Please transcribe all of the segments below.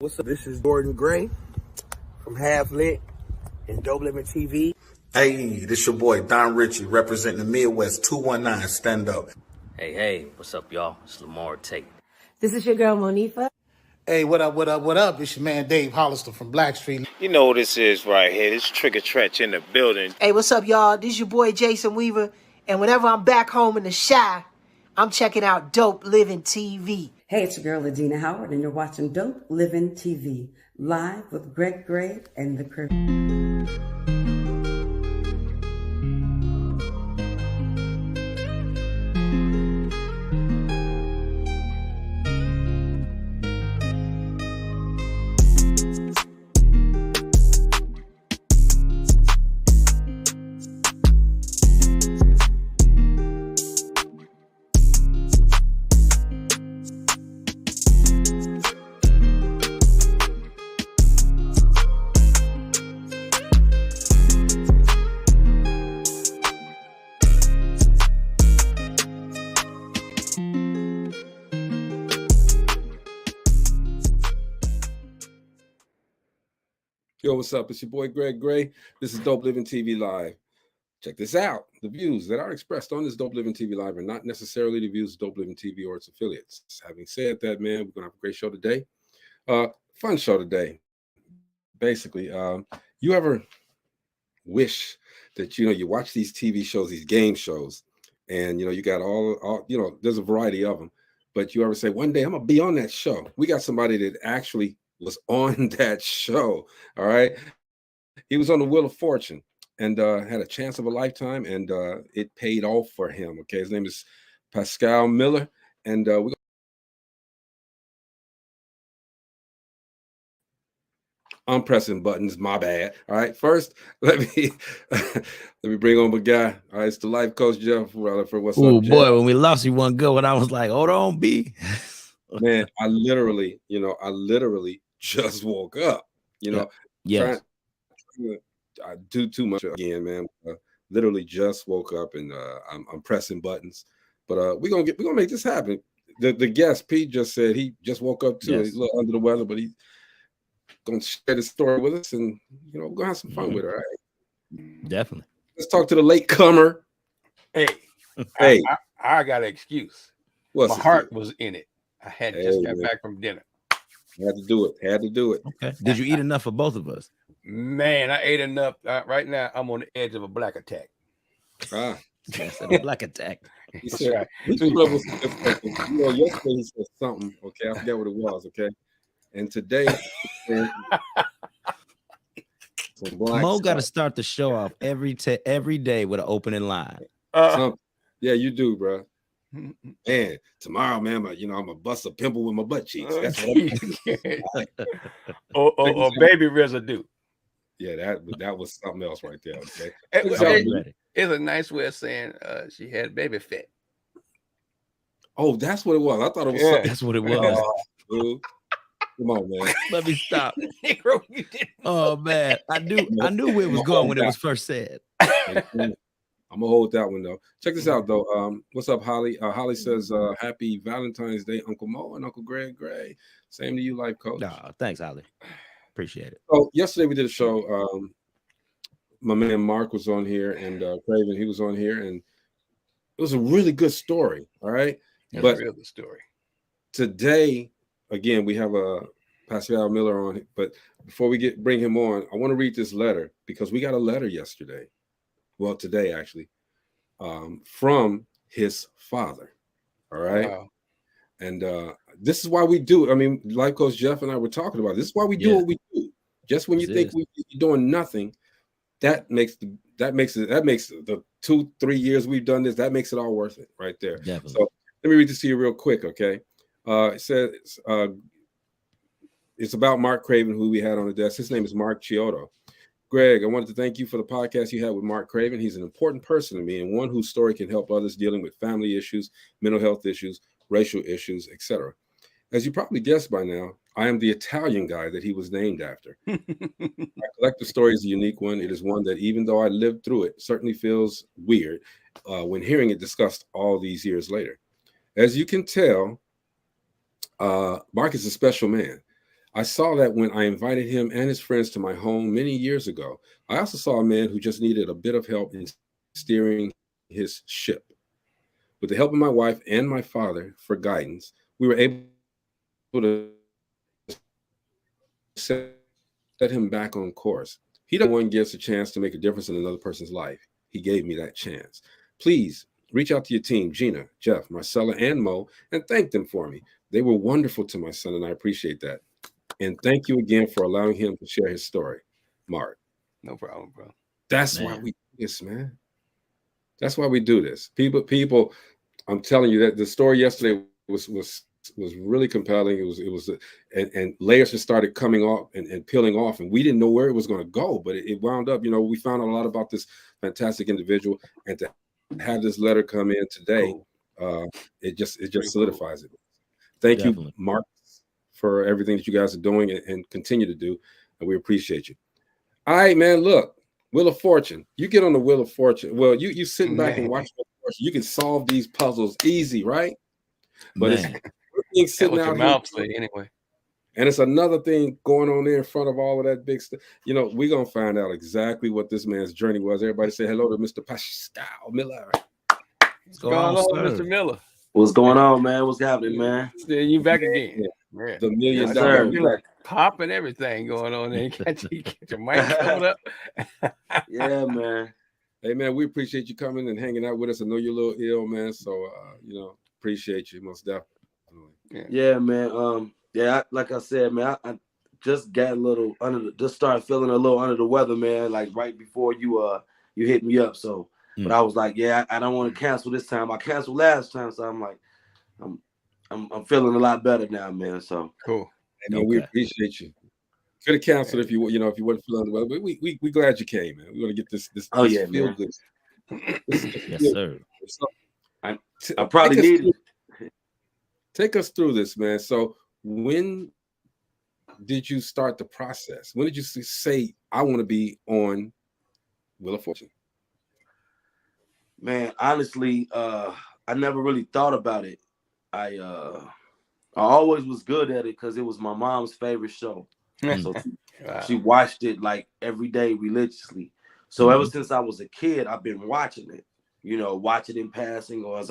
What's up? This is Jordan Gray from Half Lit and DopelivenTV. Hey, this your boy Don Ritchie representing the Midwest 219. Stand up. Hey, what's up, y'all? It's Lamar Tate. This is your girl, Monifa. Hey, what up? It's your man, Dave Hollister from Blackstreet. You know what this is right here. This Trigger Tretch in the building. Hey, what's up, y'all? This is your boy, Jason Weaver. And whenever I'm back home in the Chi, I'm checking out Dope Living TV. Hey, it's your girl, Adina Howard, and you're watching Dope Living TV, live with Greg Gray and the crew. Yo, what's up? It's your boy Greg Gray. This is Dope Living TV Live. Check this out. The views that are expressed on this Dope Living TV Live are not necessarily the views of Dope Living TV or its affiliates. Having said that, man, we're going to have a great show today. Fun show today. Basically, you ever wish that, you watch these TV shows, these game shows, and, you got all there's a variety of them, but you ever say, one day I'm going to be on that show. We got somebody that actually was on that show. All right. He was on the Wheel of Fortune and had a chance of a lifetime, and it paid off for him. Okay. His name is Paschal Miller. And I'm pressing buttons. My bad. All right. First, let me bring on my guy. All right. It's the life coach, Jeff. For what's up, Oh Jeff? boy, when we lost you one good one, I was like, hold on, B. Man, I literally just woke up, Yes. I do too much again, man. Literally just woke up, and I'm pressing buttons. But we're gonna make this happen. The guest Pete just said he just woke up too. Yes. He's a little under the weather, but he's gonna share the story with us, and we're gonna have some fun with it. All right. Definitely. Let's talk to the late comer. Hey, Hey, I got an excuse. what's My his heart name? was in it. I had Hey, just got man. back from dinner. Had to do it. Okay. Did you eat enough for both of us? Man, I ate enough. Right now, I'm on the edge of a black attack. Ah, Yes, a black attack. he That's said, right. yesterday he said something. Okay, I forget what it was. Okay, and today, some black Mo got to stuff. start the show off every day with an opening line. Something. Yeah, you do, bro. Man, tomorrow, man, I'm gonna bust a pimple with my butt cheeks. That's what or baby residue. Yeah, that was something else right there. Okay, It's a nice way of saying she had baby fat. oh, that's what it was. I thought it was Yeah. something. That's what it was. Dude. Come on, man. Let me stop. Negro, you didn't. Oh man, I knew where it was going when it was first said. I'm gonna hold that one though. Check this out though. What's up, Holly? Holly says, "Happy Valentine's Day, Uncle Mo and Uncle Greg Gray." Same to you, life coach. No, thanks, Holly. Appreciate it. So yesterday we did a show. My man Mark was on here, and Craven, he was on here, and it was a really good story. All right, That's but a real good story. today, again, we have Paschal Miller on. But before we bring him on, I want to read this letter because we got a letter yesterday. Well, today actually, from his father. All right. Wow. And this is why we do it. I mean, life coach Jeff and I were talking about this is why we do what we do. Just when you think we're doing nothing, that makes the 2-3 years we've done this, that makes it all worth it right there. Definitely. So let me read this to you real quick, okay? It says it's about Mark Craven, who we had on the desk. His name is Mark Chiodo. Greg, I wanted to thank you for the podcast you had with Mark Craven. He's an important person to me and one whose story can help others dealing with family issues, mental health issues, racial issues, etc. As you probably guessed by now, I am the Italian guy that he was named after. My collective story is a unique one. It is one that, even though I lived through it, certainly feels weird when hearing it discussed all these years later. As you can tell, Mark is a special man. I saw that when I invited him and his friends to my home many years ago. I also saw a man who just needed a bit of help in steering his ship. With the help of my wife and my father for guidance, we were able to set him back on course. He doesn't one gets a chance to make a difference in another person's life. He gave me that chance. Please reach out to your team, Gina, Jeff, Marcella, and Mo, and thank them for me. They were wonderful to my son, and I appreciate that. And thank you again for allowing him to share his story, Mark. No problem, bro. That's why we do this, man. That's why we do this. People, I'm telling you that the story yesterday was really compelling. It was and layers just started coming off and peeling off, and we didn't know where it was going to go, but it wound up, we found out a lot about this fantastic individual, and to have this letter come in today, it just solidifies it. Thank you, Mark, for everything that you guys are doing and continue to do, and we appreciate you. All right, man, look, Wheel of Fortune. You get on the Wheel of Fortune. Well, you sit back and watch Wheel of Fortune. You can solve these puzzles easy, right? But it's sitting out here anyway. And it's another thing going on there in front of all of that big stuff. We're going to find out exactly what this man's journey was. Everybody say hello to Mr. Paschal Miller. What's going on, Mr. Miller? What's going on, man? What's happening, man? You back again. Yeah. The $1 million pop and everything going on there. You got your mic coming up. Yeah, man. Hey, man, we appreciate you coming and hanging out with us. I know you're a little ill, man. So, appreciate you most definitely. Yeah, man. Like I said, man, I just got a little just started feeling a little under the weather, man. Like right before you hit me up. So, but I was like, I don't want to cancel this time. I canceled last time, so I'm like, I'm feeling a lot better now, man. So cool. Hey, man, we appreciate you. Could have canceled if you wasn't feeling the weather, but we glad you came, man. We want to get this feel good. Yes, sir. I probably need it. Take us through this, man. So when did you start the process? When did you say I want to be on Wheel of Fortune? Man, honestly, I never really thought about it. I always was good at it because it was my mom's favorite show. So she watched it like every day religiously. So ever since I was a kid, I've been watching it. Watch it in passing, or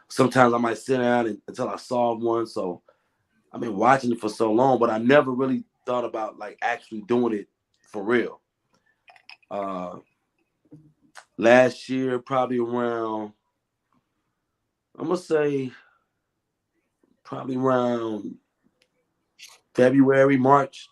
sometimes I might sit down until I solve one. So I've been watching it for so long, but I never really thought about like actually doing it for real. Last year, probably around, I'm gonna say, probably around February, March.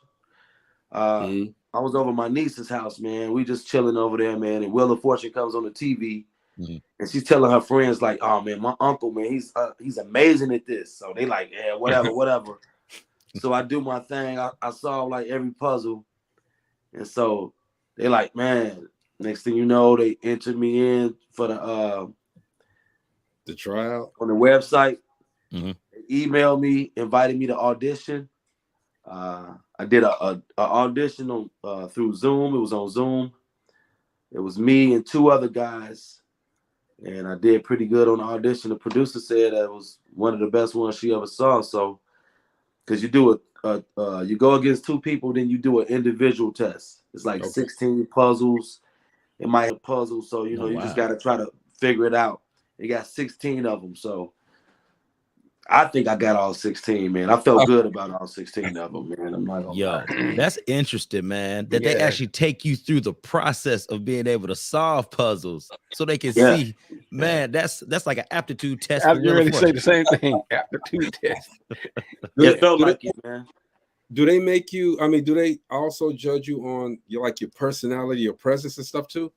I was over my niece's house, man. We just chilling over there, man. And Wheel of Fortune comes on the TV, and she's telling her friends like, "Oh man, my uncle, man, he's amazing at this." So they like, "Yeah, whatever." So I do my thing. I solve like every puzzle, and so they like, man. Next thing you know, they entered me in for the trial on the website. They emailed me, invited me to audition. I did a audition on through Zoom. It was on Zoom. It was me and two other guys, and I did pretty good on the audition. The producer said that was one of the best ones she ever saw. So, because you do you go against two people, then you do an individual test. It's like 16 puzzles. It might have puzzles, so you just got to try to figure it out. It got 16 of them, so I think I got all 16, man. I felt good about all 16 of them, man. I'm not gonna lie. That's interesting, man. That they actually take you through the process of being able to solve puzzles, so they can see, man. That's like an aptitude test. I really say the same thing. Aptitude test. It felt like it, man. Do they make you? I mean, do they also judge you on your personality, your presence, and stuff too?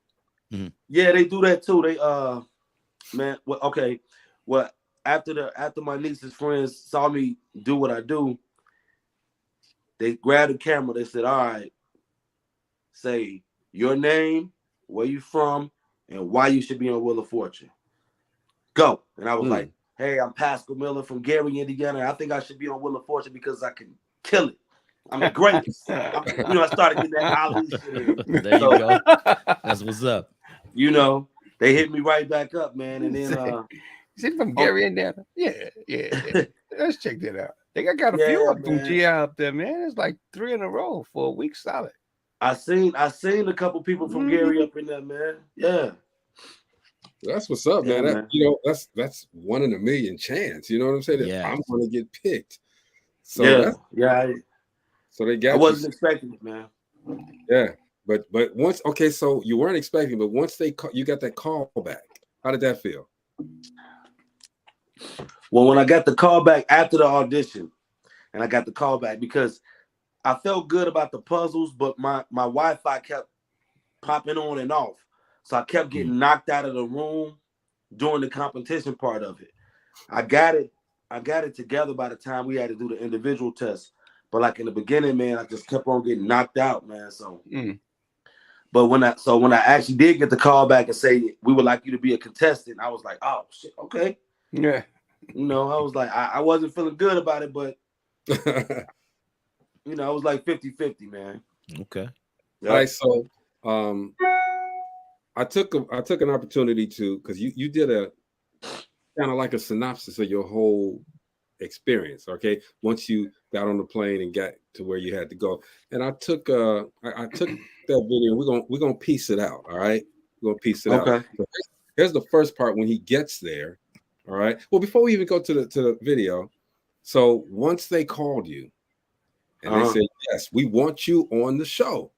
Yeah, they do that too. They man. Well, okay. Well, after my niece's friends saw me do what I do, they grabbed the camera. They said, "All right, say your name, where you from, and why you should be on Wheel of Fortune. Go." And I was like, "Hey, I'm Paschal Miller from Gary, Indiana. I think I should be on Wheel of Fortune because I can kill it. I'm the greatest." I started getting that Ali shit. There you go. That's what's up. They hit me right back up, man. And then is it from Gary, Indiana? Yeah. Let's check that out. They got a few up from GI up there, man. It's like 3 in a row for a week solid. I seen a couple people from Gary up in there, man. Yeah. That's what's up, man. That, you know, that's 1 in a million chance. You know what I'm saying? That I'm going to get picked. So so they got. I wasn't expecting it, man. Yeah, but once, okay, so you weren't expecting, but once you got that call back, how did that feel? Well, when I got the call back after the audition, and I got the call back because I felt good about the puzzles, but my Wi-Fi kept popping on and off. So I kept getting knocked out of the room during the competition part of it. I got it together by the time we had to do the individual test. But like in the beginning, man, I just kept on getting knocked out, man. So but when I actually did get the call back and say we would like you to be a contestant, I was like, oh shit, okay. Yeah. You know, I was like, I wasn't feeling good about it, but you know, it was like 50-50, man. Okay. All right, so I took an opportunity to, because you did a kind of like a synopsis of your whole experience, okay? Once you got on the plane and got to where you had to go, and I took that video. We're gonna piece it out. All right, we're gonna piece it out. So here's the first part when he gets there. All right. Well, before we even go to the video, so once they called you and they said, yes, we want you on the show.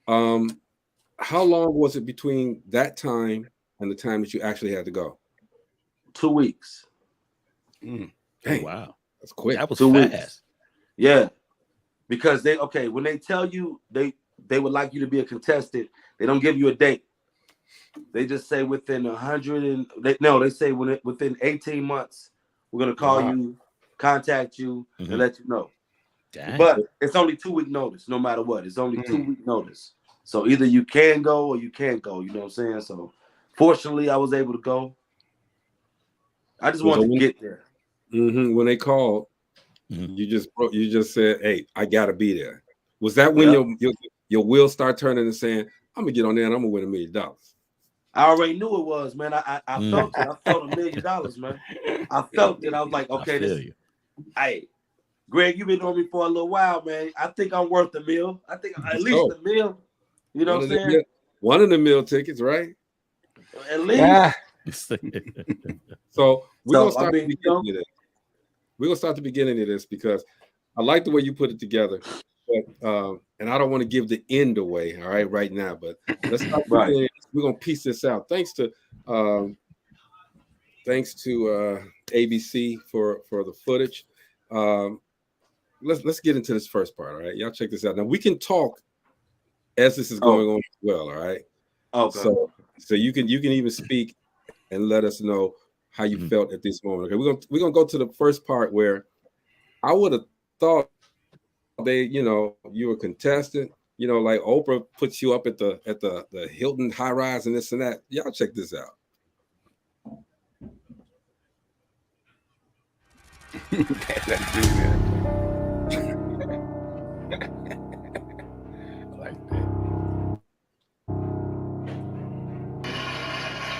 How long was it between that time and the time that you actually had to go? 2 weeks. Dang, wow, that's quick. That was 2 fast. weeks. Yeah, because when they tell you they would like you to be a contestant, they don't give you a date. They just say within 100 and they say within 18 months we're gonna call you, contact you, and let you know. Dang. But it's only 2 week notice, no matter what. It's only 2 week notice. So either you can go or you can't go. You know what I'm saying? So fortunately, I was able to go. I just wanted to get there. When they called, you just said, "Hey, I gotta be there." Was that when your wheels start turning and saying, "I'm gonna get on there and I'm gonna win $1 million"? I already knew it was, man. I felt it. I felt $1 million, man. I felt it. I was like, okay, hey, Greg, you've been on me for a little while, man. I think I'm worth $1 million. I think at least $1 million. You know what I'm saying? One of the meal tickets, right? At least. So we're gonna start the beginning of this. We're gonna start the beginning of this because I like the way you put it together. But and I don't want to give the end away, all right, right now. But let's start we're gonna piece this out. Thanks to ABC for the footage. Let's get into this first part, all right? Y'all check this out. Now we can talk as this is going on as well, all right? Okay. So you can even speak and let us know how you felt at this moment. Okay, we're gonna go to the first part where I would have thought you were a contestant, like Oprah puts you up at the Hilton high rise and this and that. Y'all check this out.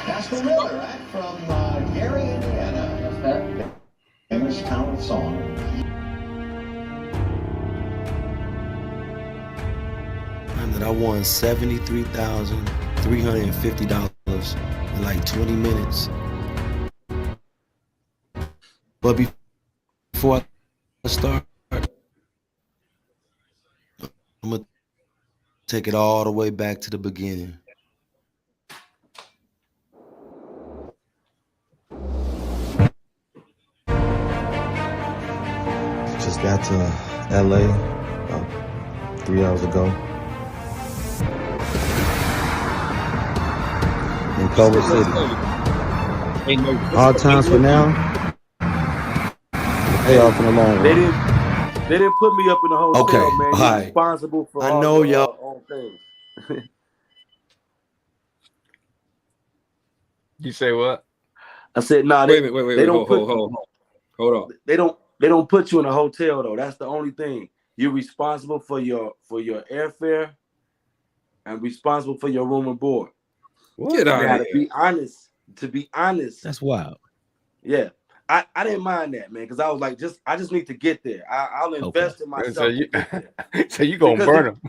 Paschal Miller, right, from Gary, Indiana. That famous town of song. And that I won $73,350 in like 20 minutes. But before I start, I'm gonna take it all the way back to the beginning. Just got to LA about 3 hours ago. In Culver City. Hard times for now. Pay off in the long run. They didn't put me up in the hotel, man. You're responsible for all things. You say what? I said, nah. Wait, hold on. They don't put you in a hotel though. That's the only thing. You're responsible for your airfare and responsible for your room and board. Get out of here. To be honest. That's wild. Yeah. I didn't mind that, man, because I was like, I just need to get there. I'll invest in myself to get there. So you gonna burn them?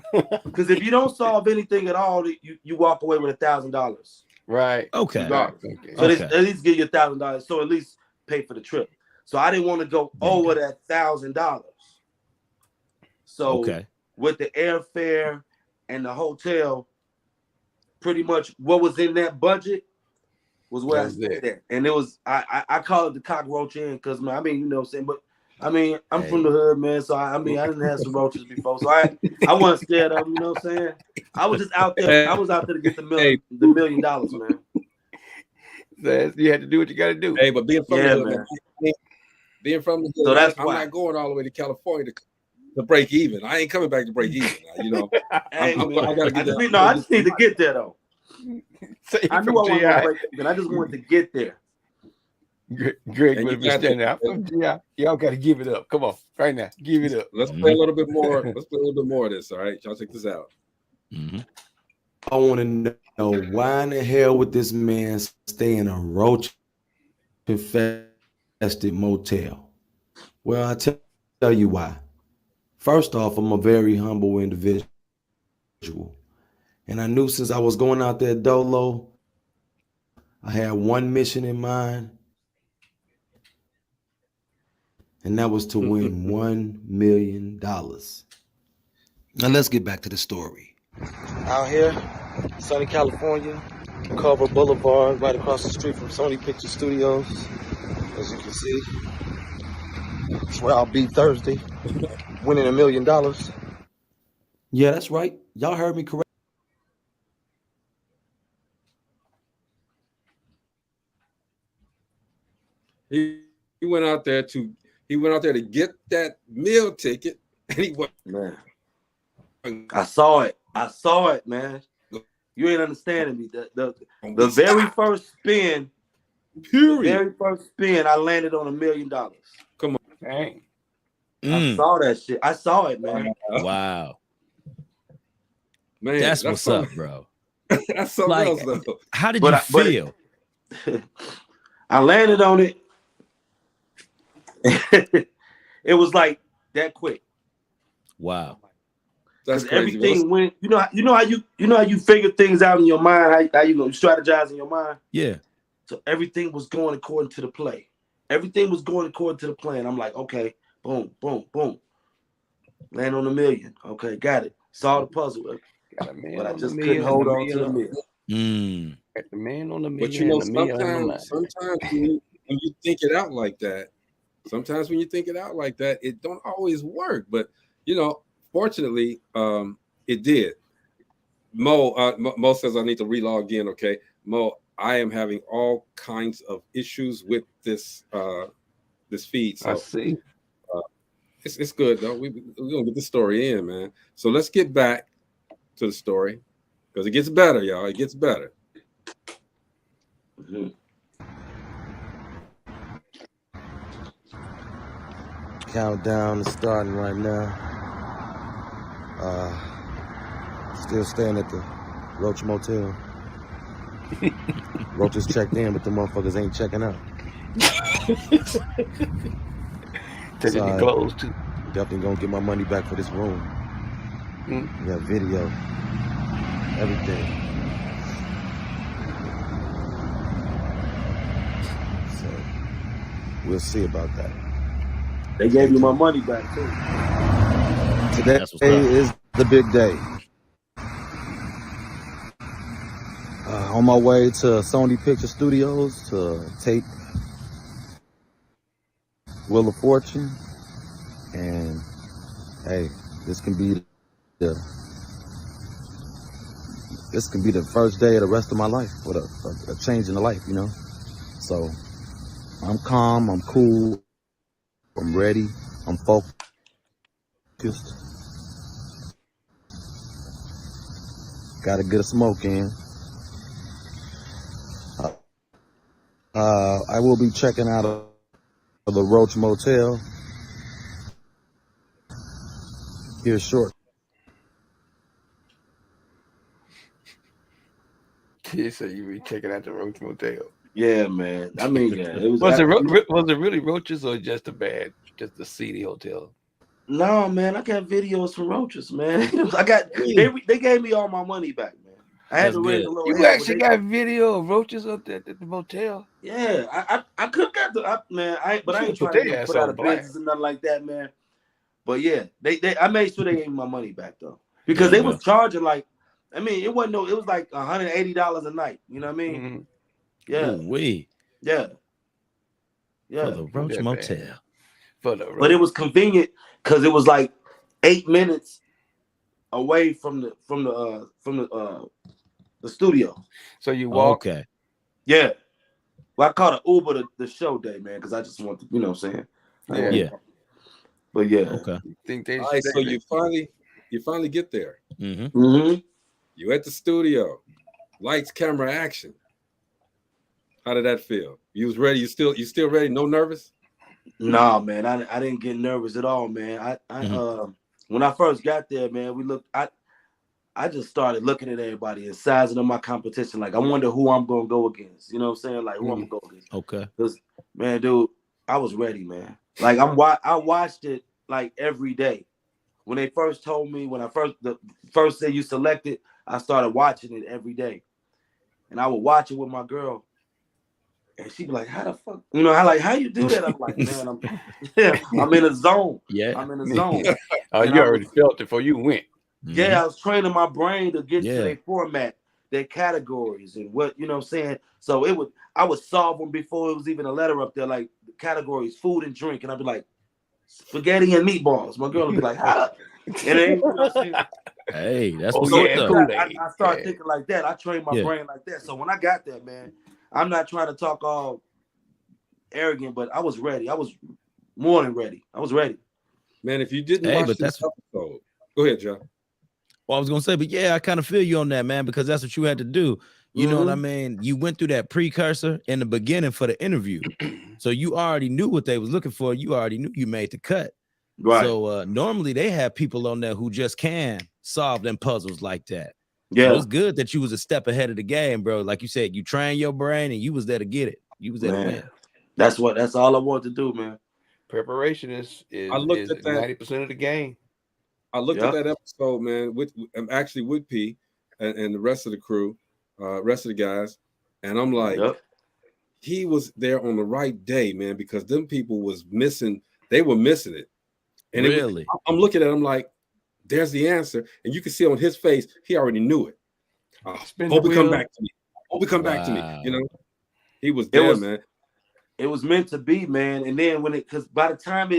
Because if you don't solve anything at all, you walk away with $1,000. Right. Okay. Regardless. So at least give you $1,000. So at least pay for the trip. So I didn't want to go over that $1,000. So with the airfare and the hotel, pretty much what was in that budget was where I stayed at. And it was I call it the cockroach inn because I mean, you know what I'm saying, but I mean, I'm from the hood, man. So I mean, I didn't have some roaches before, so I wasn't scared of them. You know what I'm saying? I was just out there. I was out there to get the $1 million, man. You had to do what you got to do. Hey, but being from the hood, man. Being from the hood, so that's I'm not going all the way to California to break even. I ain't coming back to break even. You know, I just need to get there though. I knew I wasn't gonna break even. I just wanted to get there. Greg would be standing out from GI. Y'all got to give it up. Come on, right now, give it up. Let's play a little bit more. Let's play a little bit more of this. All right, y'all check this out. I want to know why in the hell would this man stay in a roach-infested motel? Well, I tell you why. First off, I'm a very humble individual. And I knew since I was going out there dolo, I had one mission in mind. And that was to win $1 million. Now let's get back to the story. Out here, sunny California, Culver Boulevard, right across the street from Sony Picture Studios. As you can see, that's where I'll be Thursday, winning $1 million. Yeah, that's right. Y'all heard me correct. He went out there to get that meal ticket, and he went. Man, I saw it, man. You ain't understanding me. The very first spin, I landed on $1 million. Come on, dang! I saw that shit. I saw it, man. Wow, man, that's what's up, bro. That's something else, though. How did you feel? I landed on it. It was like that quick. Wow. That's crazy. Everything went. You know how you figure things out in your mind. How you gonna strategize in your mind? Yeah. So everything was going according to the play. Everything was going according to the plan. I'm like, okay, boom, boom, boom. Land on $1 million. Okay, got it. Saw the puzzle, but I just couldn't hold on to the meal. Got the man on the million. But you know, sometimes when you think it out like that, it don't always work. But you know, fortunately, it did. Mo says I need to relog in. Okay, Mo, I am having all kinds of issues with this feed. So I see. It's good though. We're gonna get the story in, man. So let's get back to the story because it gets better, y'all. It gets better. Countdown is starting right now. Still staying at the Roach Motel. Roaches checked in, but the motherfuckers ain't checking out. Taking the clothes too. Definitely gonna get my money back for this room. Yeah, video, everything. So we'll see about that. They gave you my money back too. Today is the big day. On my way to Sony Picture Studios to tape Wheel of Fortune, and hey, this can be the first day of the rest of my life with a change in the life, you know. So I'm calm, I'm cool, I'm ready, I'm focused. Gotta get a smoke in. I will be checking out of the Roach Motel here short. Kid said you be checking out the Roach Motel. Yeah, man. I mean, yeah, it was. Was it really roaches or just a seedy hotel? No, man, I got videos from roaches, man. They gave me all my money back, man. I had to raise a little You hell, actually got video of roaches up there at the motel? Yeah, I could got the man. I ain't trying to put out a business and nothing like that, man. But yeah, I made sure they gave me my money back though, because they was charging like, I mean, it wasn't it was like $180 a night. You know what I mean? Mm-hmm. Yeah, yeah. For the Roach Motel. But it was convenient because it was like 8 minutes away from the studio. So you walk. Okay. Yeah. Well, I called an Uber the show day, man, because I just want to, you know what I'm saying? Yeah. But yeah. Okay. All right, so you finally get there. Mm-hmm. Mm-hmm. You at the studio, lights, camera, action. How did that feel? You was ready? You still ready? No nervous? Nah, man, I didn't get nervous at all, man. When I first got there, man, I just started looking at everybody and sizing up my competition. Like, I wonder who I'm gonna go against. You know what I'm saying? Like, who I'm gonna go against. Okay. Because, man, dude, I was ready, man. Like, I watched it like every day. When they first told me, the first day you selected, I started watching it every day, and I would watch it with my girl. And she'd be like, how the fuck? You know, how you do that? I'm like, man, I'm in a zone. Yeah. I'm in a zone. Oh, you already felt it before you went. Yeah, I was training my brain to get to their format, their categories, and what, you know what I'm saying? So I would solve them before it was even a letter up there, like categories, food and drink. And I'd be like, spaghetti and meatballs. My girl would be like, how? And then, you know, hey, that's I started thinking like that. I trained my brain like that. So when I got there, man, I'm not trying to talk all arrogant, but I was ready. I was more than ready. I was ready. Man, if you didn't watch this episode, go ahead, Joe. Well, I was gonna say, but yeah, I kind of feel you on that, man, because that's what you had to do. You know what I mean? You went through that precursor in the beginning for the interview. So you already knew what they was looking for. You already knew you made the cut. Right. So normally they have people on there who just can solve them puzzles like that. Yeah. So it's good that you was a step ahead of the game, bro. Like you said, you trained your brain and you was there to get it. You was there to win. That's all I want to do, man. Preparation is 90% of the game. I looked at that episode, man, with P and the rest of the crew, rest of the guys, and I'm like, he was there on the right day, man, because them people was missing. They were missing it. And really, I'm looking at him like, there's the answer, and you can see on his face he already knew it. Hope he come back to me. Hope he come back to me. You know, he was there, man. It was meant to be, man. And then because by the time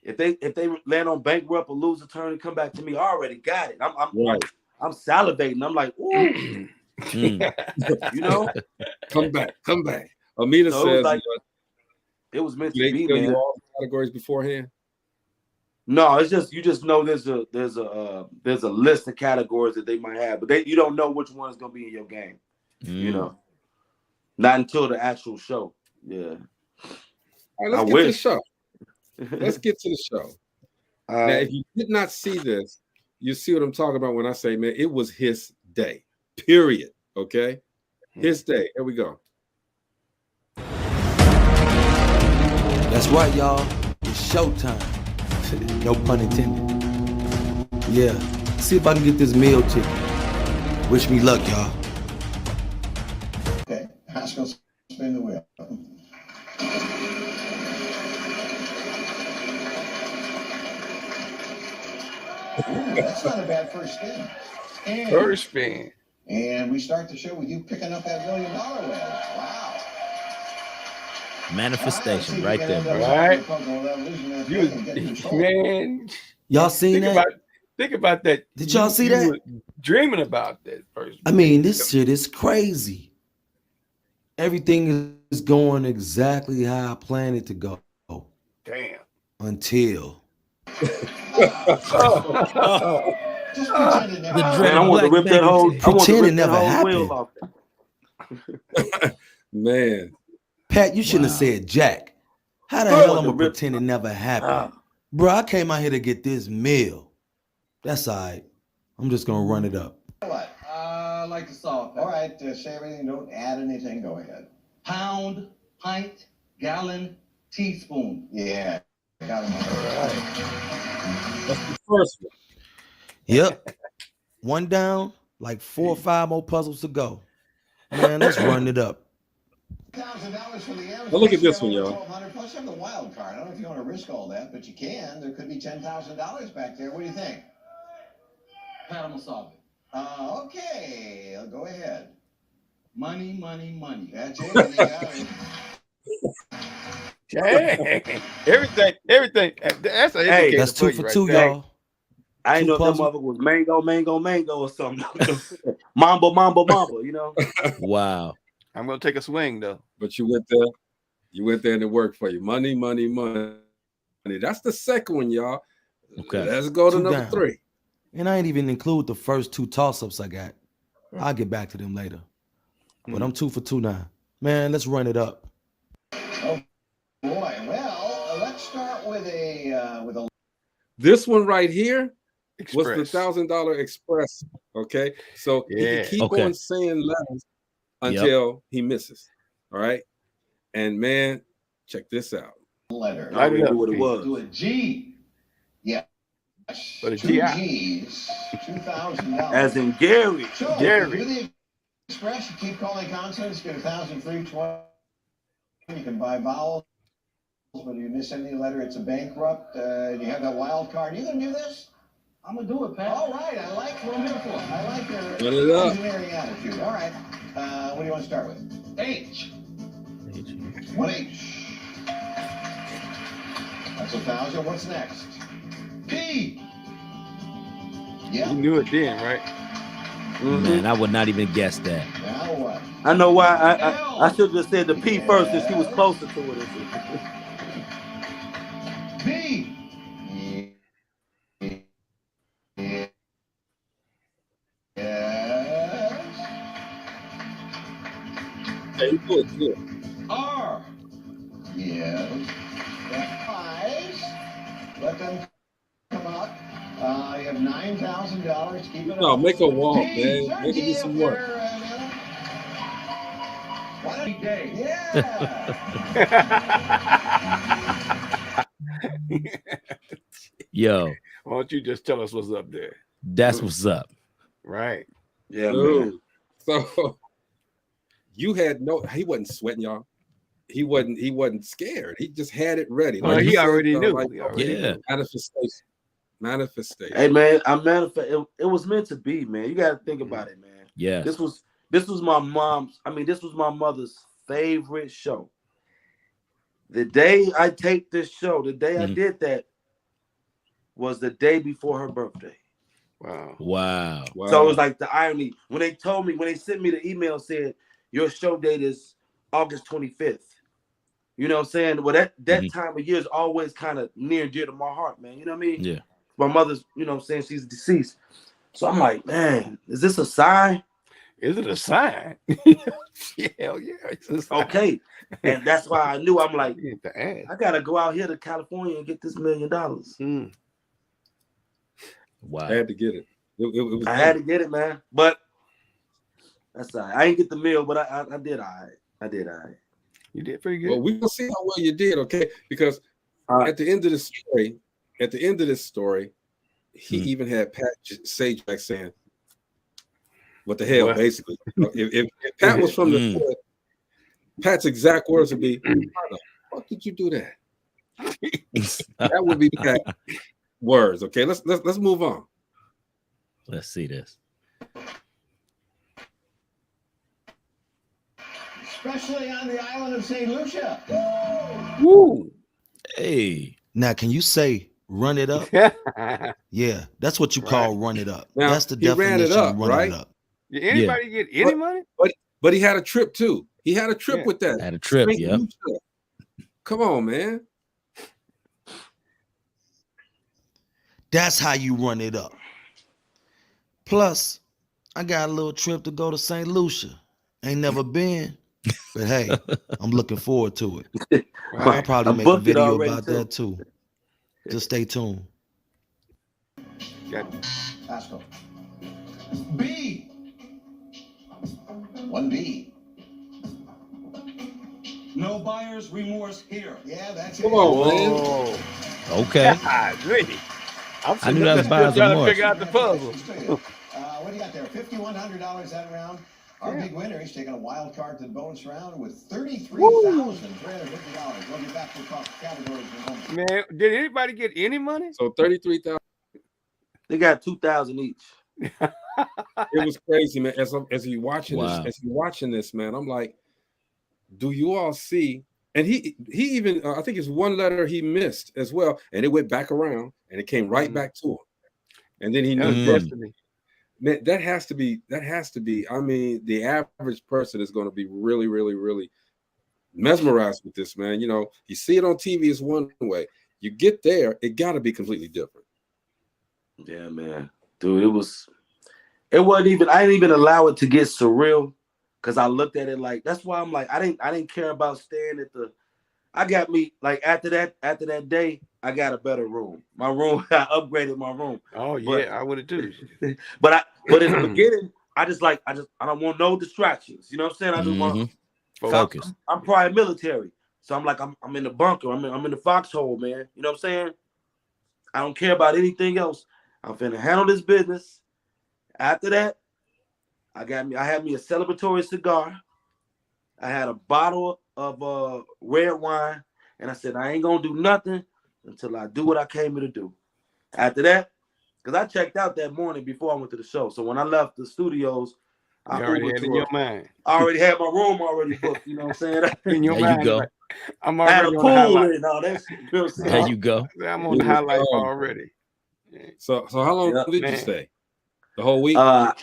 if they land on bankrupt or lose a turn and come back to me, I already got it. I'm salivating. I'm like, ooh, you know, come back. Amita says it was meant to be, man. You all categories beforehand. No, it's just you just know there's a list of categories that they might have, but you don't know which one is gonna be in your game. You know, not until the actual show. Yeah. All right, let's get to the show. Let's get to the show. Now, if you did not see this, you see what I'm talking about when I say, man, it was his day. Period. Okay, his day. Here we go. That's right, y'all. It's showtime. No pun intended. Yeah. See if I can get this meal ticket. Wish me luck, y'all. Okay. Paschal, spin the wheel. Ooh, that's not a bad first spin. First spin. And we start the show with you picking up that $1 million wedge. Wow. Manifestation right there, bro. Right? Man. Y'all seen that? Think about that. Did y'all see that? Dreaming about that first. I mean, this shit is crazy. Everything is going exactly how I planned it to go. Damn. Until. I want to rip that whole. Pretend it never happened. Man. Pat, you shouldn't have said Jack. How the hell I'm gonna pretend it never happened? Bro, I came out here to get this meal. That's all right. I'm just gonna run it up. What? I like to solve. All right, say everything. Don't add anything. Go ahead. Pound, pint, gallon, teaspoon. Yeah. Got him. That's the first one. Yep. One down, like 4 or 5 more puzzles to go. Man, let's run it up. $1,000 for the M's. Now look at this one, y'all. 1,200 plus. You have the wild card. I don't know if you want to risk all that, but you can. There could be $10,000 back there. What do you think? Pat, I'm gonna solve it. Okay. Go ahead. Money, money, money. That's it. You got it. Dang. Everything. That's an Hey, That's 2 for 2, y'all. I ain't know if that puzzles. motherfucker was mango or something. Mamba, you know? Wow. I'm gonna take a swing though. But you went there and it worked for you. Money, money, money. That's the second one, y'all. Okay. Let's go to 2 number down. 3. And I ain't even include the first 2 toss-ups I got. I'll get back to them later. But I'm 2 for 2 now. Man, let's run it up. Oh boy. Well, let's start with a. This one right here was the Express. $1,000 express. Okay, so he Yeah. can keep Okay. on saying letters until he misses. All right, and man, check this out. letter. I already knew what it Do was. a G. Yeah. But a 2 GI. G's. $2,000. As in Gary. So, Gary. if you do the express, you keep calling consonants, get 1,000 free 20. You can buy vowels, but if you miss any letter, it's a bankrupt. You have that wild card. You gonna do this? I'm gonna do it, Pat. All right, I like what I'm here for. I like Run your it up. engineering attitude. All right. What do you want to start with? H. 1 H. That's 1,000. What's next? P. Yeah. You knew it then, right? Man, I would not even guess that. Now what? I know why. I should have just said the P first since she was closer to it. B. Yes. Yeah, you do it good. R. Yes. Eyes. Let them come up. You have $9,000. Keep it No, up. make a walk, T. man. Make it do some work. Why don't you day? Yeah. Yo, Why don't you just tell us what's up there? that's what's up. Right. Yeah, man. Dude. So you had he wasn't sweating, y'all. He wasn't scared. He just had it ready. Well, Like he you said, already knew. like, He already Yeah. knew. Manifestation. Hey man, I manifest. It was meant to be, man. You got to think about it, man. Yes. This was my mom's. I mean, this was my mother's favorite show. The day I taped this show, the day I did that, was the day before her birthday. Wow. So it was like the irony when they sent me the email said your show date is August 25th. You know what I'm saying? Well, that time of year is always kind of near and dear to my heart, man. You know what I mean? Yeah. My mother's, you know what I'm saying, she's deceased. So I'm like, man, is this a sign? Is it a sign? Hell yeah. It's a sign. Okay. And that's why I knew. I'm like, I gotta go out here to California and get this $1 million. Wow. I had to get it. It was I had to get it, man. But that's all right. I ain't get the meal, but I did all right. I did all right. You did pretty good. Well, we're gonna see how well you did, okay? Because at the end of the story, he even had Pat Sajak saying, "What the hell?" What? Basically, if Pat was from the court, Pat's exact words would be, "How the fuck did you do that?" That would be Pat's words. Okay, let's move on. Let's see this. Especially on the island of St. Lucia. Woo! Hey. Now, can you say run it up? Yeah, that's what you call rall it up. Now, That's the he ran definition it up, of running right? it up. Did anybody get any money? But he had a trip too. He had a trip with that. Had a trip, St. yeah. Lucia. Come on, man. That's how you run it up. Plus, I got a little trip to go to St. Lucia. Ain't never been, but hey, I'm looking forward to it. I'll probably make a video about that too. Just stay tuned. Paschal. B. 1B. No buyer's remorse here. Yeah, that's it. Come on, man. Okay. Really? I'm I knew sitting that up was there buyer's still trying to remorse. figure out the puzzle. What do you got there? $5,100 that round. Our big winner, he's taking a wild card to the bonus round with $33,350. We'll get back to the categories in a moment. Man, did anybody get any money? So 33,000. They got 2,000 each. It was crazy, man. As you watching this, man, I'm like, do you all see? And he even I think it's one letter he missed as well, and it went back around and it came right back to him. And then he knew destiny. Man, that has to be. I mean, the average person is going to be really, really, really mesmerized with this, man. You know, you see it on TV is one way. You get there, it got to be completely different. Yeah, man, dude, it wasn't even. I didn't even allow it to get surreal because I looked at it like that's why I'm like I didn't care about staying at the. I got me like after that day, I got a better room. My room, I upgraded my room. Oh yeah, I would have too. But in the beginning, I don't want no distractions. You know what I'm saying? I just want focus. I'm probably military, so I'm like I'm in the bunker. I'm in the foxhole, man. You know what I'm saying? I don't care about anything else. I'm finna handle this business. After that, I had me a celebratory cigar. I had a bottle of red wine, and I said I ain't gonna do nothing until I do what I came here to do. After that, because I checked out that morning before I went to the show, so when I left the studios, I already had my room already booked. You know what I'm saying? In your mind, you go. Like, I'm I had already a on the pool highlight. and all that shit. You know what I'm saying? There you go. I'm on the highlight already. So how long did you stay? The whole week? I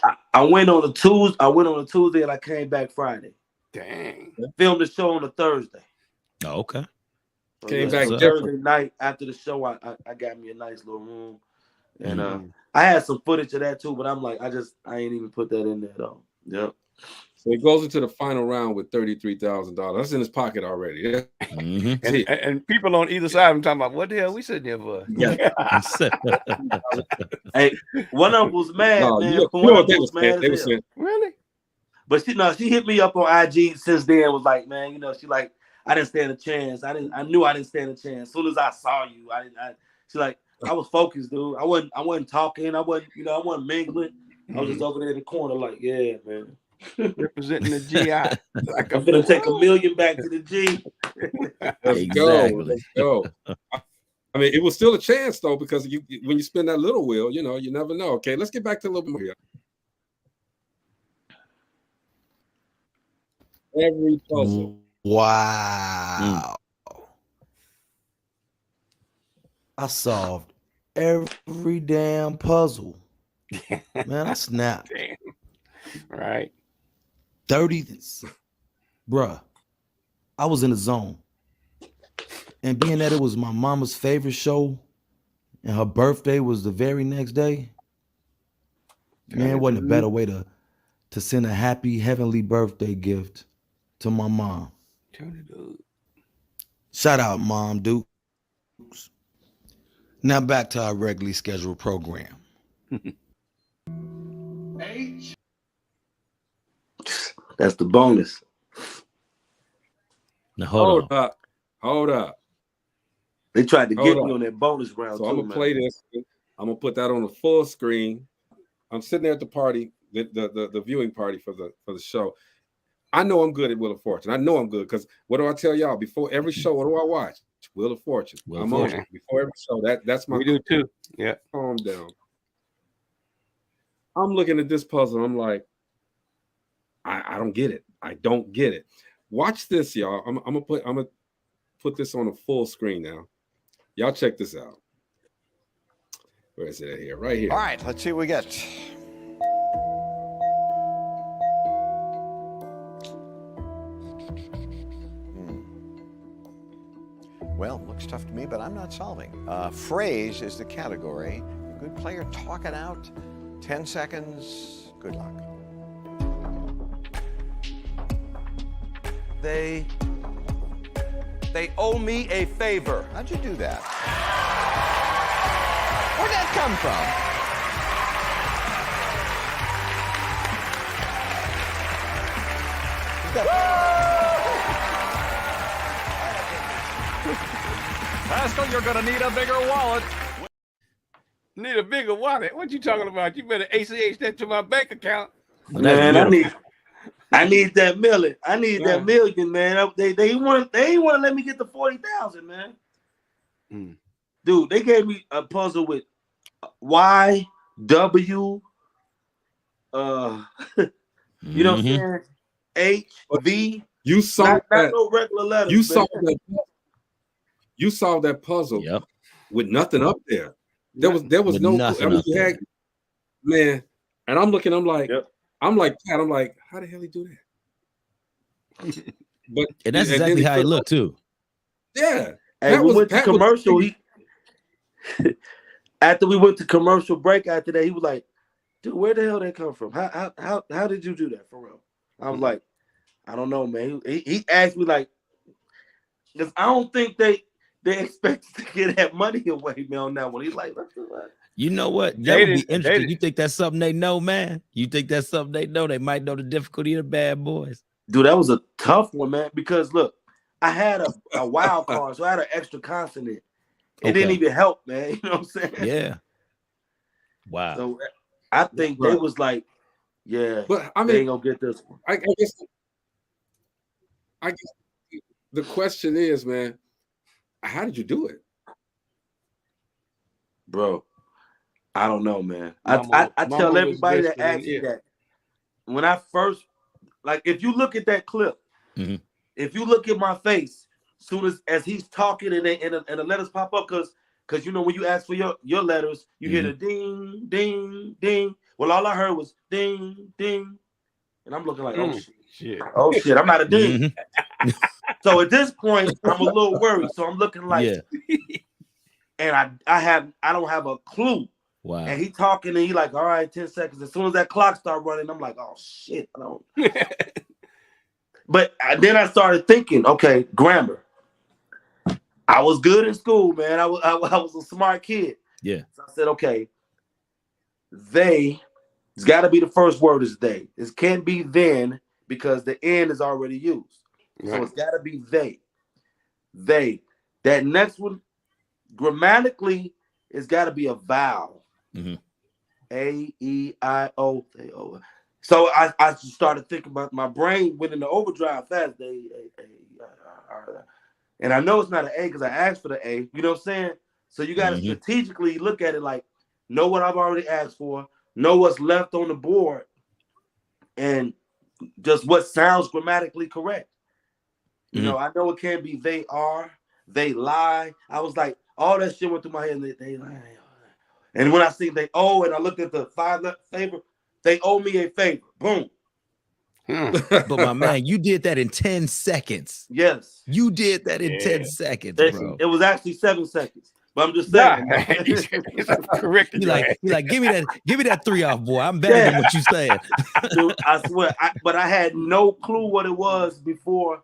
went on a Tuesday. And I came back Friday. Dang. Filmed the show on a Thursday. Oh, okay. So Came back Thursday night after the show. I got me a nice little room, and I had some footage of that too. But I'm like, I ain't even put that in there though. Yep. So he goes into the final round with $33,000. That's in his pocket already. And people on either side of him talking about what the hell we sitting here for? Yeah. Hey, one of them was mad, man. You know what they was saying? Really? But she hit me up on IG since then. Was like, man, you know, she like, I didn't stand a chance. I knew I didn't stand a chance. As soon as I saw you, she like, I was focused, dude. I wasn't talking. I wasn't mingling. I was just over there in the corner, like, yeah, man. Representing the GI. Like I'm gonna take $1 million back to the G. Let's go. I mean, it was still a chance though, because when you spin that little wheel, you know, you never know. Okay, let's get back to a little bit more here. Every puzzle. Wow. I solved every damn puzzle. Man, I snapped. Damn. Right. 30s. Bruh. I was in the zone. And being that it was my mama's favorite show and her birthday was the very next day, man, it wasn't a better way to send a happy heavenly birthday gift to my mom. Shout out, Mom Dukes. Now back to our regularly scheduled program. That's the bonus. Now hold up. They tried to get me on that bonus round. So I'm gonna play this. I'm gonna put that on the full screen. I'm sitting there at the party, the viewing party for the show. I know I'm good at Wheel of Fortune. I know I'm good because what do I tell y'all before every show? What do I watch? Wheel of Fortune. I'm on it before every show. That's my. We do too. Yeah. Calm down. I'm looking at this puzzle. I'm like, I don't get it. I don't get it. Watch this, y'all. I'm gonna put this on a full screen now. Y'all check this out. Where is it at here? Right here. All right, let's see what we get. Well, looks tough to me, but I'm not solving. Phrase is the category. A good player, talk it out. 10 seconds. Good luck. They owe me a favor. How'd you do that? Where'd that come from? Paschal, you're gonna need a bigger wallet. Need a bigger wallet? What you talking about? You better ACH that to my bank account. Man, I need that million. I need that million, man. They want to let me get the 40,000, man. Dude, they gave me a puzzle with Y, W, you know what I'm saying? H, V. You saw not no regular letters. You saw that. You saw that puzzle with nothing up there. There was no nothing up there. Man, and I'm looking. I'm like, Pat. I'm like, how the hell he do that? But and that's exactly how he looked too. Yeah. Hey, we went to commercial. After we went to commercial break, after that, he was like, "Dude, where the hell that come from? How did you do that for real?" I was like, "I don't know, man." He asked me like, "Because I don't think they expected to get that money away, man, on that one." He's like, you know what? That would be interesting. You think that's something they know, man? You think that's something they know? They might know the difficulty of the bad boys. Dude, that was a tough one, man. Because look, I had a wild card, so I had an extra consonant. It didn't even help, man. You know what I'm saying? Yeah. Wow. So I think they was like, yeah, but I mean, they ain't gonna get this one. I guess the question is, man, how did you do it? Bro, I don't know, man. I tell everybody that asks me that. When I first, like, if you look at that clip, if you look at my face, soon as he's talking and the letters pop up, because you know when you ask for your letters, you hear the ding, ding, ding. Well, all I heard was ding, ding, and I'm looking like, oh shit, oh shit, I'm not a ding. So at this point, I'm a little worried. So I'm looking like, and I don't have a clue. Wow. And he talking and he like, all right, 10 seconds. As soon as that clock start running, I'm like, oh shit, I don't. But then I started thinking, okay, grammar. I was good in school, man. I was a smart kid. Yeah. So I said, okay, it's got to be the first word is they. It can't be then because the N is already used. Right. So it's got to be they. They. That next one, grammatically, it's got to be a vowel. A, E, I, O. So I started thinking about, my brain went into overdrive fast. And I know it's not an A because I asked for the A. You know what I'm saying? So you got to strategically look at it like, know what I've already asked for, know what's left on the board, and just what sounds grammatically correct. You know, I know it can't be they are, they lie. I was like, all that shit went through my head. They lie. And when I see they owe, and I looked at the 5 favor, they owe me a favor. Boom. But my man, you did that in 10 seconds. Yes. You did that in 10 seconds, bro. It was actually 7 seconds. But I'm just saying. Correct. He like, give me that 3 off, boy. I'm better than what you saying. Dude, I swear. But I had no clue what it was before.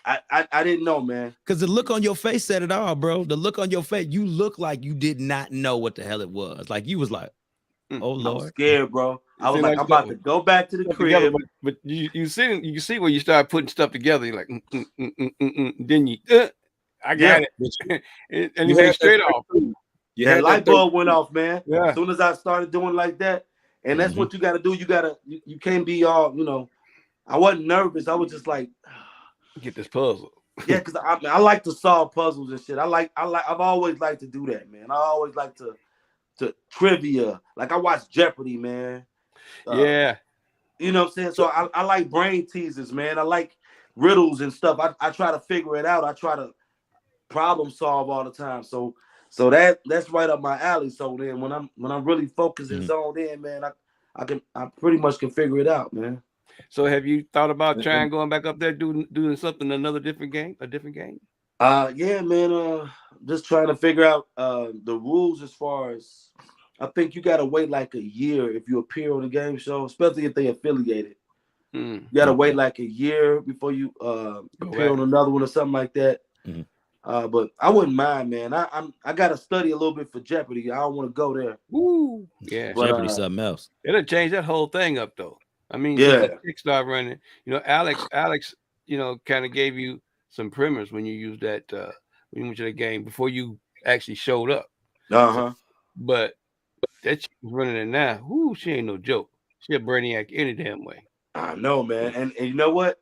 I didn't know, man. Because the look on your face said it all, bro. The look on your face, you look like you did not know what the hell it was. Like you was like, oh Lord. I was scared, bro. I was like, I'm about to go back to the crib. But you see when you start putting stuff together, you're like, then you I got it. And you make straight off. That light bulb went off, man. Yeah. As soon as I started doing like that, and that's what you got to do. You can't be all, you know. I wasn't nervous. I was just like, get this puzzle. Yeah, because I like to solve puzzles and shit. I've always liked to do that, man. I always like to trivia. Like I watch Jeopardy, man. Yeah. You know what I'm saying? So I like brain teasers, man. I like riddles and stuff. I try to figure it out. I try to problem solve all the time. So that's right up my alley. So then when I'm really focused and zoned in, man, I pretty much can figure it out, man. So have you thought about trying going back up there doing something, a different game? Yeah, man. Just trying to figure out the rules as far as, I think you gotta wait like a year if you appear on the game show, especially if they affiliated. You gotta wait like a year before you appear on another one or something like that. But I wouldn't mind, man. I gotta study a little bit for Jeopardy. I don't want to go there. Woo, yeah. But, Jeopardy something else. It'll change that whole thing up though. I mean, yeah. Start running. You know, Alex, you know, kind of gave you some primers when you used that when you went to the game before you actually showed up. Uh-huh. But that chick was running it now. Whoo, she ain't no joke. She a brainiac any damn way. I know, man. And you know what?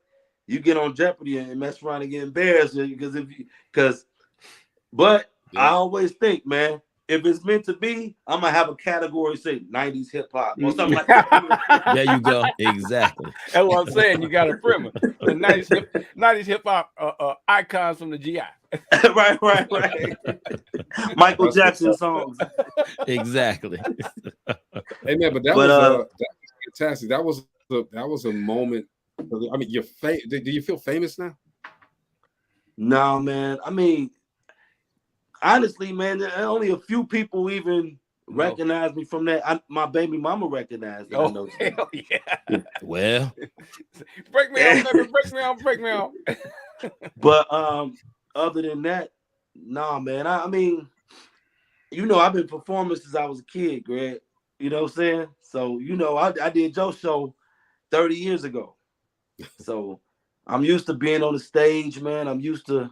You get on Jeopardy and mess around and get embarrassed but I always think, man, if it's meant to be, I'm gonna have a category say 90s hip hop or something like that. There you go. Exactly. That's what I'm saying. You got a primer. The 90s hip hop icons from the GI. right. Michael Jackson songs. Exactly. Hey man, but that was fantastic. That was a moment. I mean, do you feel famous now? No, man. I mean, honestly, man, only a few people even recognize me from that. My baby mama recognized that. I know. Hell yeah. Well, break me out, baby. Break me out. But other than that, nah, man. I mean, I've been performing since I was a kid, Greg. You know what I'm saying? So, I did your show 30 years ago. So I'm used to being on the stage, man. I'm used to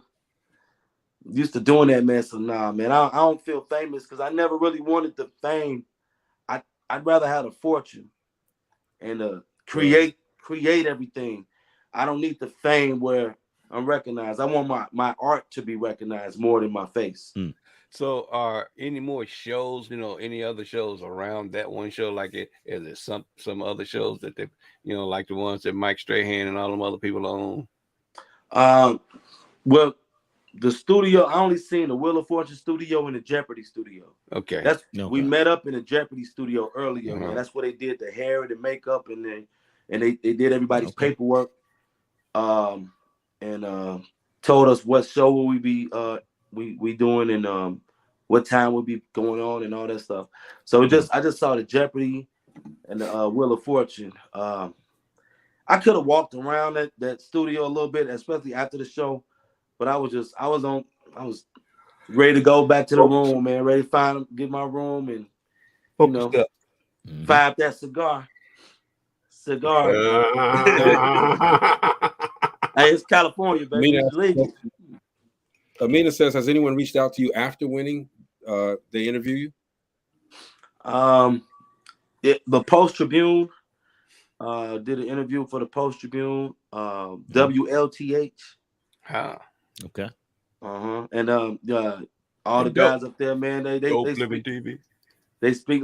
doing that, man. So nah, man, I don't feel famous because I never really wanted the fame. I'd rather have a fortune and create everything. I don't need the fame where I'm recognized. I want my art to be recognized more than my face. So are any more shows, any other shows around that one show like it? Is it some other shows that they, like the ones that Mike Strahan and all them other people own? Well, the studio, I only seen the Wheel of Fortune studio and the Jeopardy studio. Okay. We met up in the Jeopardy studio earlier, man. That's where they did the hair and the makeup and they did everybody's paperwork. And told us what show will we be we doing and what time will be going on and all that stuff. So I just saw the Jeopardy and the Wheel of Fortune. I could have walked around that studio a little bit, especially after the show, but I was ready to go back to the room, man. Ready to get my room and fire up that cigar. Hey, it's California, baby. It's legal. Amina says, has anyone reached out to you after winning? They interview you? The Post Tribune did an interview for the Post Tribune. WLTH. Okay. And all the guys up there, man, they speak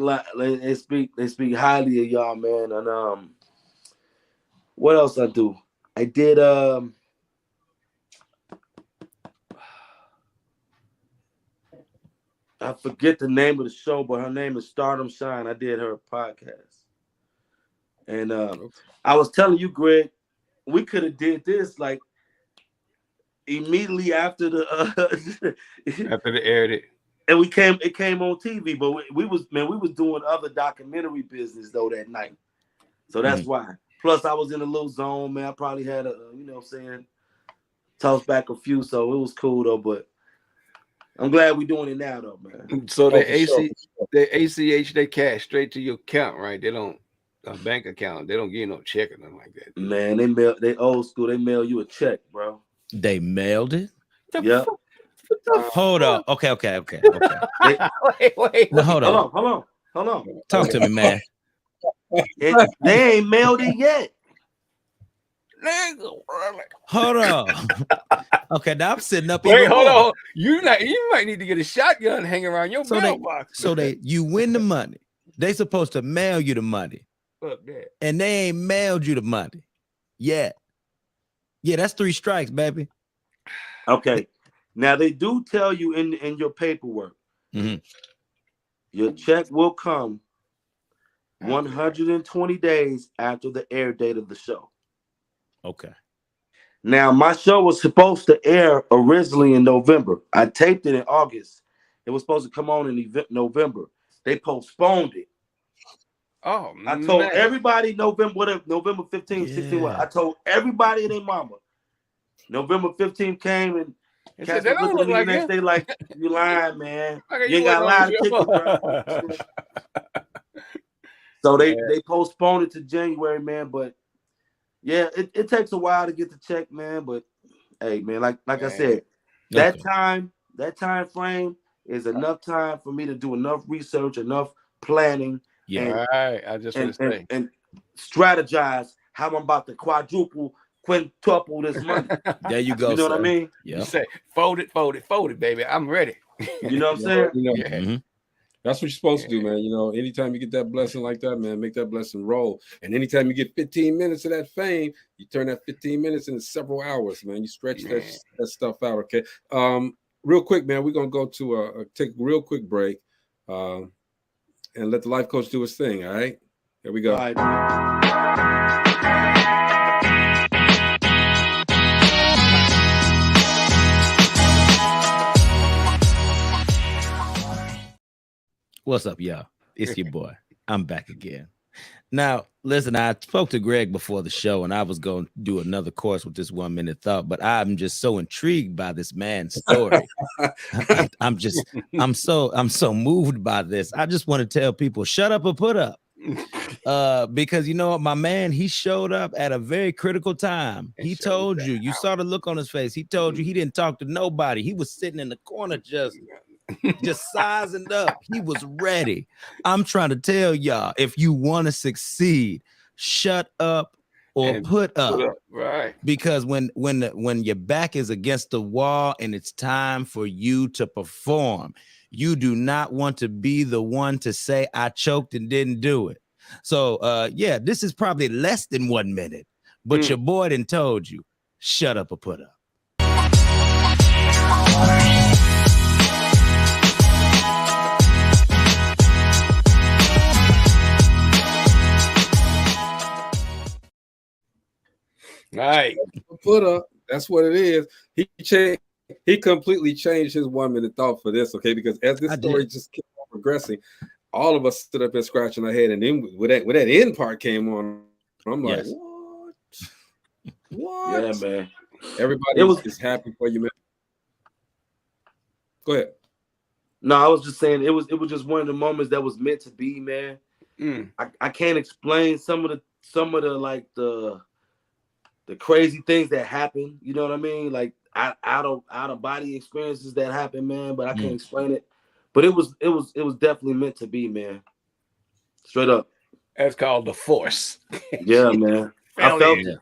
highly of y'all, man. And what else I do? I did I forget the name of the show, but her name is Stardom Shine. I did her podcast. And I was telling you, Greg, we could have did this like immediately after after they aired it. And it came on TV, but we was doing other documentary business though that night. So that's why. Plus I was in a little zone, man. I probably had tossed back a few, so it was cool though, but I'm glad we're doing it now though, man. So they ACH they cash straight to your account, right? They don't a bank account. They don't give you no check or nothing like that. Man, they old school. They mail you a check, bro. They mailed it? Yep. Hold on. Okay. Wait. No, hold on. Talk to me, man. They ain't mailed it yet. Hold on. Okay, now I'm sitting up. Wait, hold on. You might need to get a shotgun hanging around your mailbox. You win the money. They supposed to mail you the money. Fuck that. And they ain't mailed you the money. Yeah, that's 3 strikes, baby. Okay. Now they do tell you in your paperwork, your check will come 120 days after the air date of the show. Okay. Now my show was supposed to air originally in November. I taped it in August. It was supposed to come on in November. They postponed it. Oh, I told everybody November 15th, 16th. I told everybody and their mama. November 15th came and cats was looking at me the next day like, you lying, man. You ain't got a lot of tickets, bro. So they postponed it to January, man. But yeah, it takes a while to get the check, man. But hey, man, like I said, that time frame is enough time for me to do enough research, enough planning, Yeah. I just want to say and strategize how I'm about to quintuple this money. There you go. You know what I mean? Yeah. You say fold it, baby. I'm ready. You know what I'm saying? Yeah. That's what you're supposed to do, man. You know, anytime you get that blessing like that, man, make that blessing roll. And anytime you get 15 minutes of that fame, you turn that 15 minutes into several hours, man. You stretch that stuff out, okay? Real quick, man, we're gonna go to take a real quick break, and let the life coach do his thing. All right, here we go. All right. What's up, y'all? It's your boy. I'm back again. Now, listen, I spoke to Greg before the show, and I was going to do another course with this 1 minute thought, but I'm just so intrigued by this man's story. I'm so moved by this. I just want to tell people, shut up or put up. Because you know what, my man, he showed up at a very critical time. He told you, you saw the look on his face. He told you he didn't talk to nobody. He was sitting in the corner just sizing up. He was ready. I'm trying to tell y'all, if you want to succeed, shut up or put up. Right. Because when your back is against the wall and it's time for you to perform, you do not want to be the one to say I choked and didn't do it. So yeah, this is probably less than 1 minute, but your boy done told you, shut up or put up. Right. Put up. That's what it is. He completely changed his 1 minute thought for this, okay? Because as this story just kept on progressing, all of us stood up and scratching our head, and then when that end part came on, I'm like, what? Yeah, man. Everybody is happy for you, man. Go ahead. No, I was just saying it was just one of the moments that was meant to be, man. I can't explain some of the like the crazy things that happen. You know what I mean? Like out of body experiences that happen, man. But I can't explain it. But it was definitely meant to be, man. Straight up. That's called the force. Yeah, man. I felt it.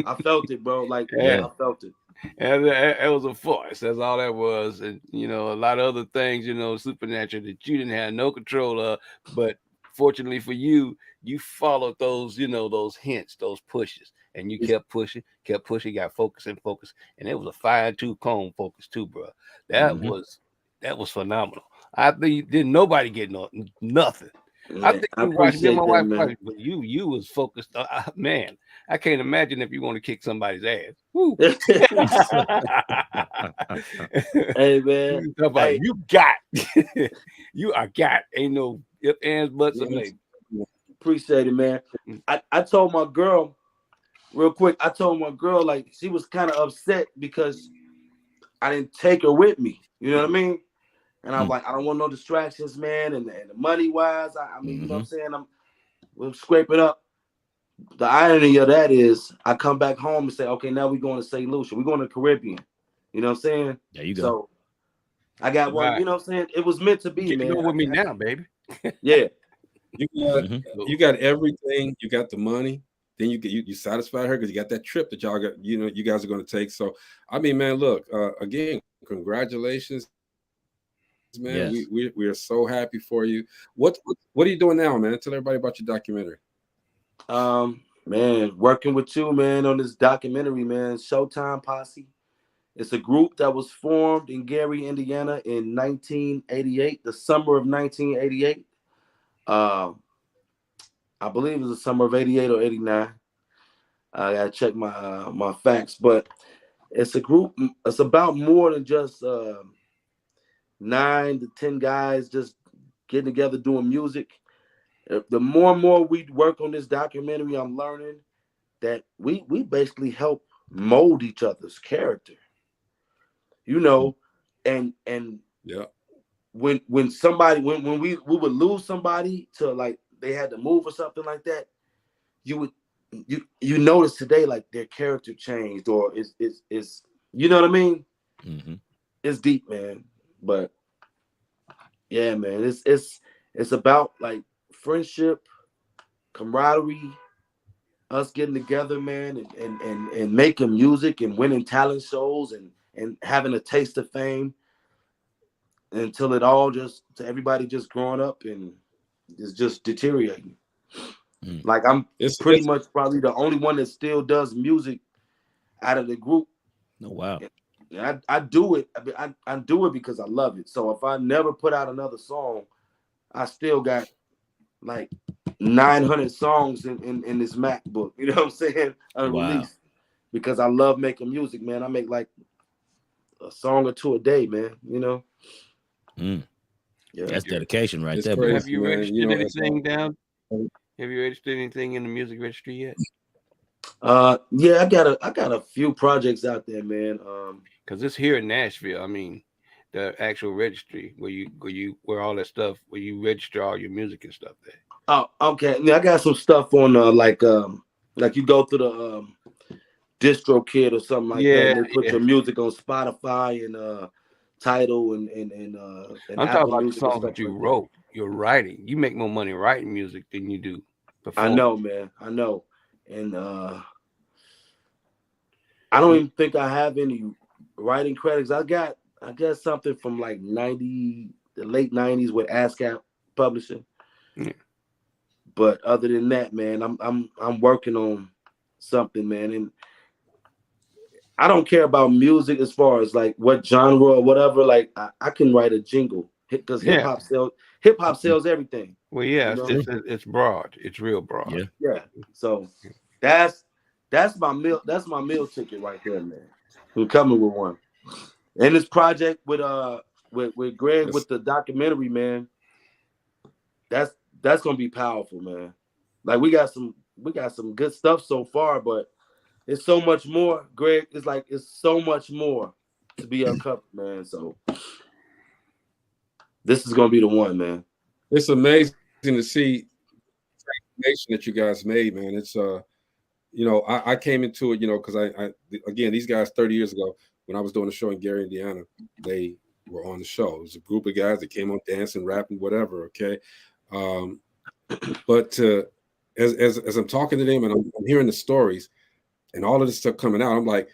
I felt it, bro. Like I felt it. And it was a force. That's all that was. And you know, a lot of other things, you know, supernatural that you didn't have no control of. But fortunately for you, you followed those, you know, those hints, those pushes, and you kept pushing, got focus, and it was a fine-tooth comb focus too, bro. That was phenomenal. I think didn't nobody get nothing. Man, I think you watched me and my wife, man. but you was focused. Man, I can't imagine if you want to kick somebody's ass. Woo. Hey, man. Hey. You got, you are got. Ain't no ifs, ands, buts, or maybe. Appreciate it, man. I told my girl real quick. I told my girl like she was kind of upset because I didn't take her with me. You know what I mean? And I'm like, I don't want no distractions, man. And the money wise, I mean, you know what I'm saying? We're scraping up. The irony of that is I come back home and say, okay, now we're going to St. Lucia. We're going to the Caribbean. You know what I'm saying? There you go. So I got one, you know what I'm saying? It was meant to be, man. You go with me now, baby. Yeah. You got everything. You got the money. Then you satisfy her because you got that trip that y'all got, you know, you guys are going to take. So, I mean, man, look, again, congratulations. Man, yes. we are so happy for you. What are you doing now, man? Tell everybody about your documentary. Man, working with you, man, on this documentary, man. Showtime Posse. It's a group that was formed in Gary, Indiana in 1988, the summer of 1988. I believe it was the summer of 88 or 89. I gotta check my facts, but it's a group. It's about more than just 9 to 10 guys just getting together doing music. The more and more we work on this documentary, I'm learning that we basically help mold each other's character. You know, and yeah, when we would lose somebody to like they had to move or something like that, you notice today like their character changed or is you know what I mean? It's deep, man. But yeah, man, it's about like friendship, camaraderie, us getting together, man, and making music and winning talent shows and having a taste of fame until it all just to everybody just growing up and is just deteriorating. Like I'm pretty much probably the only one that still does music out of the group. Oh wow. And I do it. I do it because I love it. So if I never put out another song, I still got like 900 songs in this MacBook. You know what I'm saying? Unreleased. Because I love making music, man. I make like a song or two a day, man. You know? Yeah. That's dedication right there. Have you registered anything down? Have you registered anything in the music registry yet? Yeah, I got a few projects out there, man. Because it's here in Nashville. I mean, the actual registry where all that stuff, where you register all your music and stuff there. Oh, okay. Yeah, I got some stuff on like you go through the DistroKid or something like that. And they put your music on Spotify and Tidal and I'm Apple talking about the Music songs that you wrote. You're writing. You make more money writing music than you do performing. I know, man. I know. And I don't even think I have any writing credits. I got something from like the late 90s with ASCAP Publishing. Yeah. But other than that, man, I'm working on something, man. And I don't care about music as far as like what genre or whatever. Like I can write a jingle because hip hop sells everything. Well, yeah, you know? it's broad. It's real broad. Yeah. So that's my meal ticket right there, man. I'm coming with one. And this project with Greg with the documentary, man. That's gonna be powerful, man. Like we got some good stuff so far, but it's so much more, Greg. It's so much more to be uncovered, man. So this is gonna be the one, man. It's amazing to see the transformation that you guys made, man. It's I came into it, because I again, these guys 30 years ago when I was doing a show in Gary, Indiana, they were on the show. It was a group of guys that came on dancing, rapping, whatever. Okay, but as I'm talking to them and I'm hearing the stories and all of this stuff coming out, I'm like,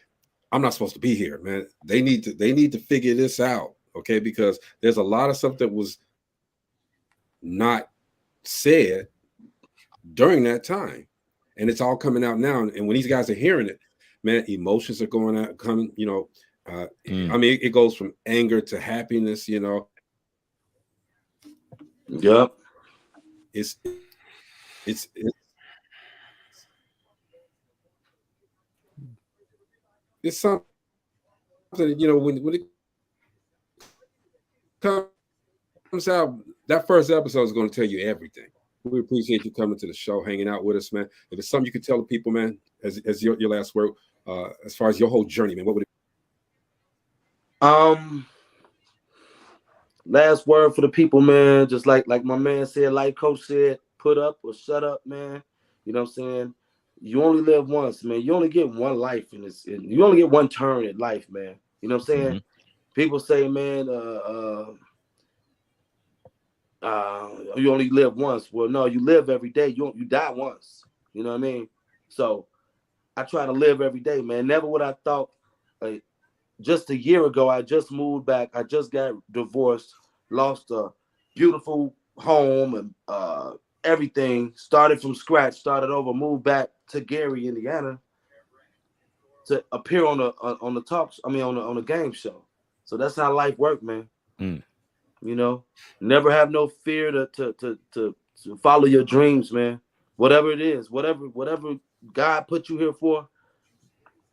I'm not supposed to be here, man. They need to figure this out, okay? Because there's a lot of stuff that was not said during that time, and it's all coming out now. And when these guys are hearing it, man, emotions are coming. I mean, it goes from anger to happiness. Yep. It's something, when it comes out, that first episode is going to tell you everything. We appreciate you coming to the show, hanging out with us, man. If it's something you could tell the people, man, as your last word, as far as your whole journey, man, what would it be? Last word for the people, man. Just like my man said, like Coach said, put up or shut up, man. You know what I'm saying? You only live once, man. You only get one life in this. You only get one turn at life, man. You know what I'm saying? Mm-hmm. People say, man, you only live once. Well, no, you live every day. You die once. You know what I mean? So I try to live every day, man. Never would I thought. Just a year ago, I just moved back. I just got divorced, lost a beautiful home and everything. Started from scratch, started over, moved back to Gary, Indiana, to appear on the talk. I mean, on the game show. So that's how life worked, man. Never have no fear to follow your dreams, man. Whatever it is, whatever God put you here for,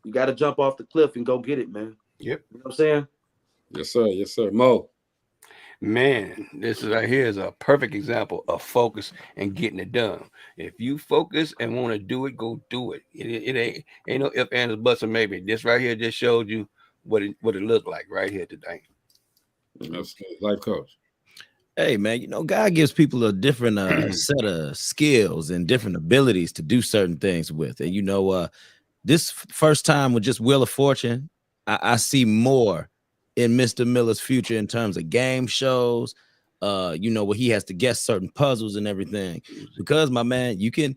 you got to jump off the cliff and go get it, man. Yep. You know what I'm saying? Yes, sir. Yes, sir. Mo. Man, this is right here is a perfect example of focus and getting it done. If you focus and want to do it, go do it. It ain't no if, ands, buts, or maybe. This right here just showed you what it looked like right here today. Life coach. Hey, man, God gives people a different set of skills and different abilities to do certain things with. And, this first time with just Wheel of Fortune, I see more in Mr. Miller's future in terms of game shows, you know, where he has to guess certain puzzles and everything. Because my man, you can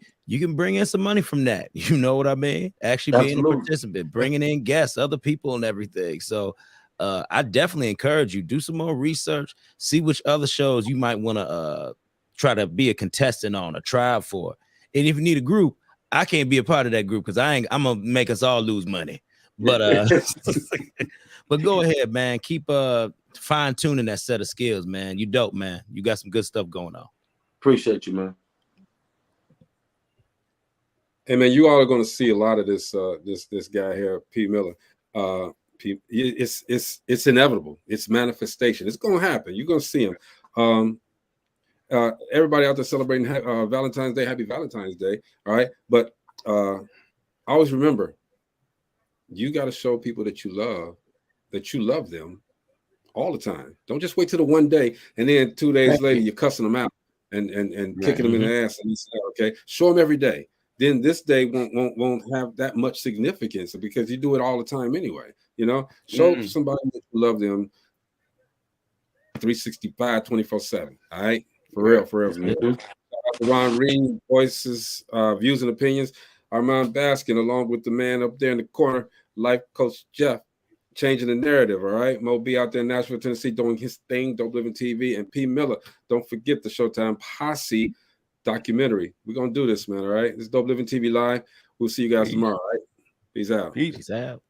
bring in some money from that. You know what I mean? Actually being a participant, bringing in guests, other people and everything. So I definitely encourage you, do some more research, see which other shows you might want to try to be a contestant on, or try out for. And if you need a group, I can't be a part of that group because I'm gonna make us all lose money. But but go ahead, man. Keep fine-tuning that set of skills, man. You dope, man. You got some good stuff going on. Appreciate you, man. Hey, man, you all are going to see a lot of this this guy here, P. Miller. It's inevitable. It's manifestation. It's going to happen. You're going to see him. Everybody out there celebrating Valentine's Day, happy Valentine's Day. All right. But always remember, you got to show people that you love them all the time. Don't just wait till the one day and then 2 days later you're cussing them out and kicking them in the ass. And you say, okay, show them every day. Then this day won't have that much significance because you do it all the time anyway. You know, show somebody that you love them 365, 24/7. All right. For real. Shout out to Ron Reed, voices, views and opinions. Armand Baskin, along with the man up there in the corner, life coach Jeff, changing the narrative. All right. Mo B out there in Nashville, Tennessee, doing his thing. Dope Living TV, and P. Miller. Don't forget the Showtime Posse documentary. We're gonna do this, man. All right. This is Dope Living TV Live. We'll see you guys tomorrow. All right. Peace out. Peace out.